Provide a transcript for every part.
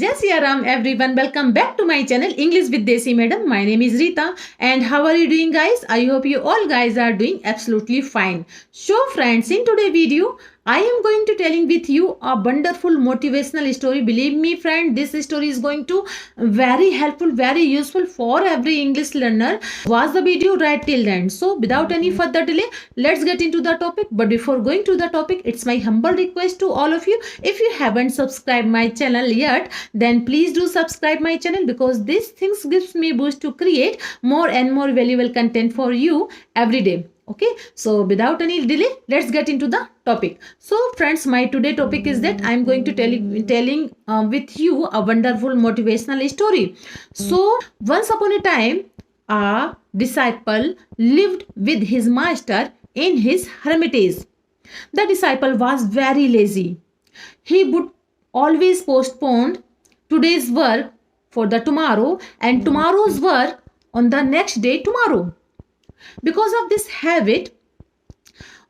Jai Shri Ram everyone, welcome back to my channel English with Desi Madam. My name is Rita and how are you doing guys? I hope you all guys are doing absolutely fine. So friends, in today's video, I am going to telling with you a wonderful motivational story. Believe me friend, this story is going to very helpful, very useful for every English learner. Watch the video right till the end. So without any further delay, let's get into the topic. But before going to the topic, it's my humble request to all of you. If you haven't subscribed my channel yet, then please do subscribe my channel because these things gives me boost to create more and more valuable content for you every day. Okay, so without any delay, let's get into the topic. So friends, my today topic is that I'm going to telling with you a wonderful motivational story. So once upon a time, a disciple lived with his master in his hermitage. The disciple was very lazy. He would always postpone today's work for the tomorrow and tomorrow's work on the next day tomorrow. Because of this habit,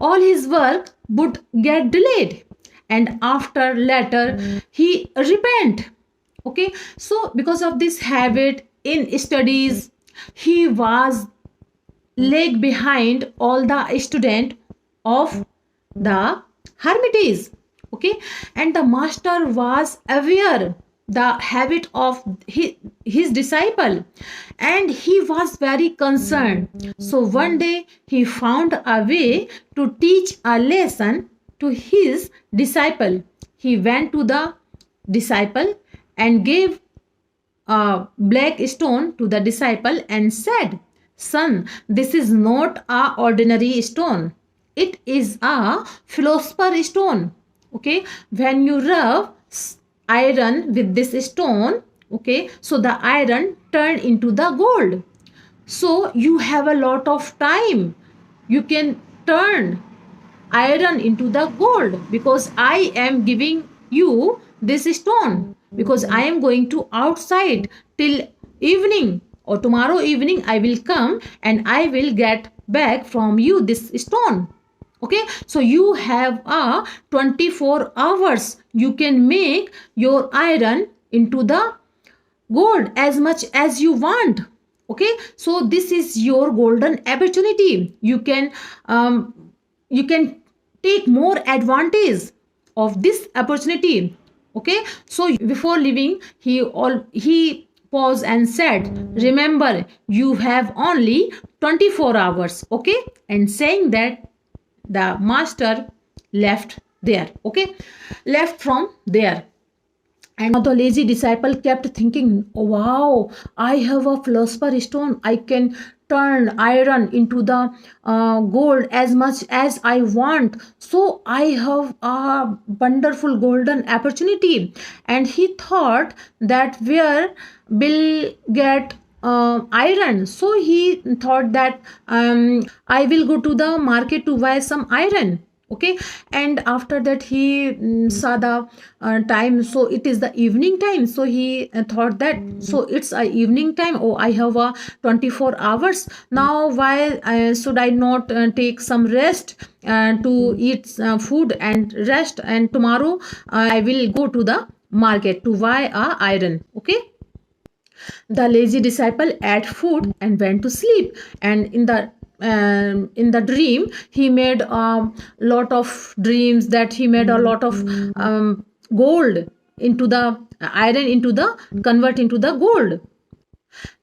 all his work would get delayed and after later he repent. Okay, so because of this habit in studies, he was lag behind all the student of the hermitage. Okay, and the master was aware the habit of his disciple and he was very concerned. So one day he found a way to teach a lesson to his disciple. He went to the disciple and gave a black stone to the disciple and said, "Son, this is not a ordinary stone. It is a philosopher stone. Okay, when you rub iron with this stone, okay, so the iron turn into the gold. So you have a lot of time. You can turn iron into the gold because I am giving you this stone because I am going to outside till evening or tomorrow evening I will come and I will get back from you this stone." Okay, so you have a 24 hours. You can make your iron into the gold as much as you want. Okay, so this is your golden opportunity. You can take more advantage of this opportunity. Okay, so before leaving, he paused and said, "Remember, you have only 24 hours." Okay, and saying that, the master left there. Okay, left from there. And now the lazy disciple kept thinking, "Oh, wow, I have a philosopher stone. I can turn iron into the gold as much as I want. So I have a wonderful golden opportunity." And he thought that where will get iron. So he thought that I will go to the market to buy some iron. Okay, and after that he saw the time, so it is the evening time. So he thought that, so it's a evening time. Oh, I have a 24 hours now. Why should I not take some rest to eat food and rest, and tomorrow I will go to the market to buy a iron. Okay, the lazy disciple ate food and went to sleep. And in the dream, he made a lot of dreams that he made a lot of gold into the iron, into the convert into the gold.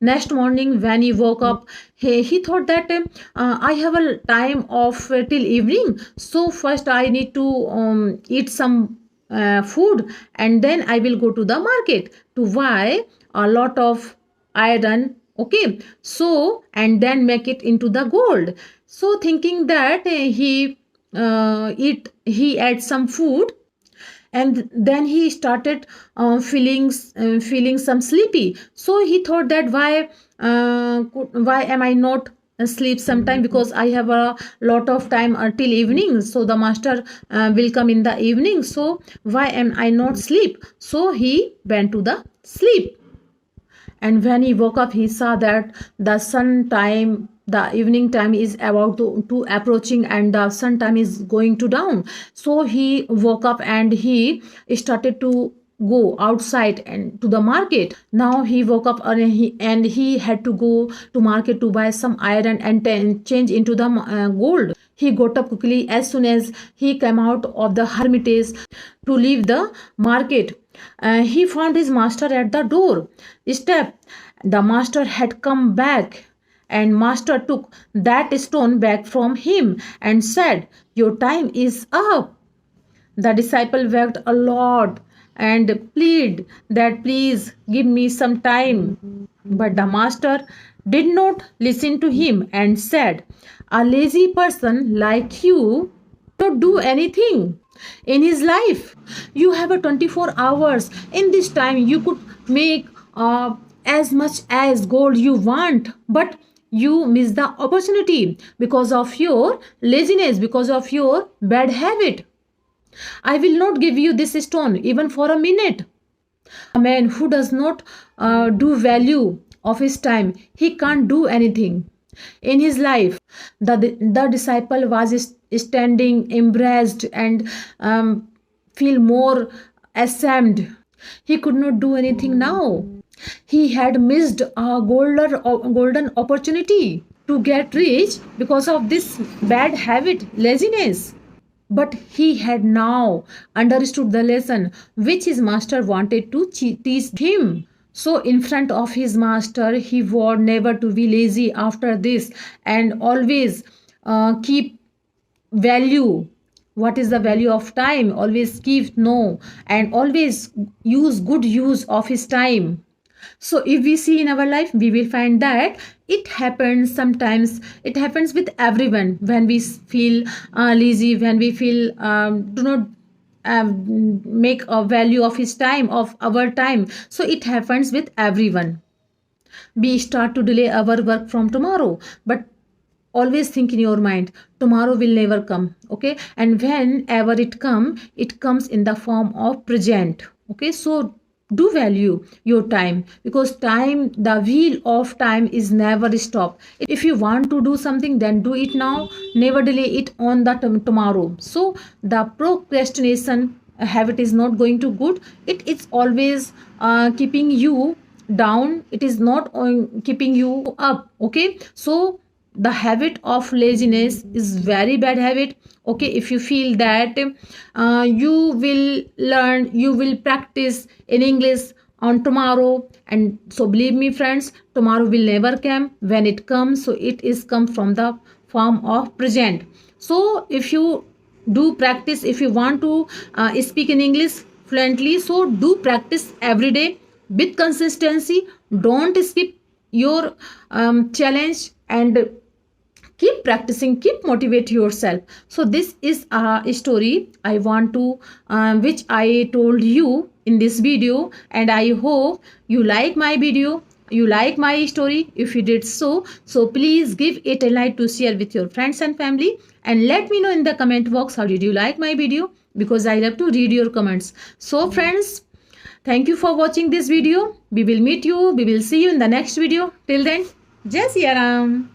Next morning when he woke up, he thought that I have a time of till evening, so first I need to eat some food and then I will go to the market to buy a lot of iron. Okay, so and then make it into the gold. So thinking that he ate some food and then he started feeling some sleepy. So he thought that why am I not sleep sometime, because I have a lot of time till evening, so the master will come in the evening, so why am I not sleep? So he went to the sleep. And when he woke up, he saw that the sun time, the evening time is about to approaching and the sun time is going to down. So he woke up and he started to go outside and to the market. Now he woke up and he had to go to market to buy some iron and change into the gold. He got up quickly as soon as he came out of the hermitage to leave the market. He found his master at the door step. The master had come back, and master took that stone back from him and said, "Your time is up." The disciple begged a lot and pleaded that please give me some time. But the master did not listen to him and said, "A lazy person like you not do anything in his life. You have a 24 hours. In this time, you could make as much as gold you want, but you miss the opportunity because of your laziness, because of your bad habit. I will not give you this stone even for a minute." A man who does not do value of his time, he can't do anything in his life. The disciple was standing embarrassed and feel more ashamed. He could not do anything now. He had missed a golden opportunity to get rich because of this bad habit, laziness. But he had now understood the lesson which his master wanted to teach him. So, in front of his master, he vowed never to be lazy after this and always keep value. What is the value of time? Always give no and always use good use of his time. So if we see in our life, we will find that it happens sometimes. It happens with everyone when we feel lazy, when we feel do not make a value of his time, of our time. So it happens with everyone. We start to delay our work from tomorrow, but always think in your mind, tomorrow will never come. Okay, and whenever it comes in the form of present. Okay, so do value your time, because time, the wheel of time, is never stop. If you want to do something, then do it now, never delay it on the tomorrow. So the procrastination habit is not going to good. It is always keeping you down. It is not keeping you up. Okay, so the habit of laziness is very bad habit. Okay, if you feel that you will learn, you will practice in English on tomorrow, and so believe me friends, tomorrow will never come. When it comes, so it is come from the form of present. So if you do practice, if you want to speak in English fluently, so do practice every day with consistency. Don't skip your challenge, and keep practicing, keep motivate yourself. So this is a story I want to which I told you in this video, and I hope you like my video, you like my story. If you did so please give it a like to share with your friends and family, and let me know in the comment box how did you like my video, because I love to read your comments. So friends, thank you for watching this video. We will meet you, we will see you in the next video. Till then, Jai Siya Ram.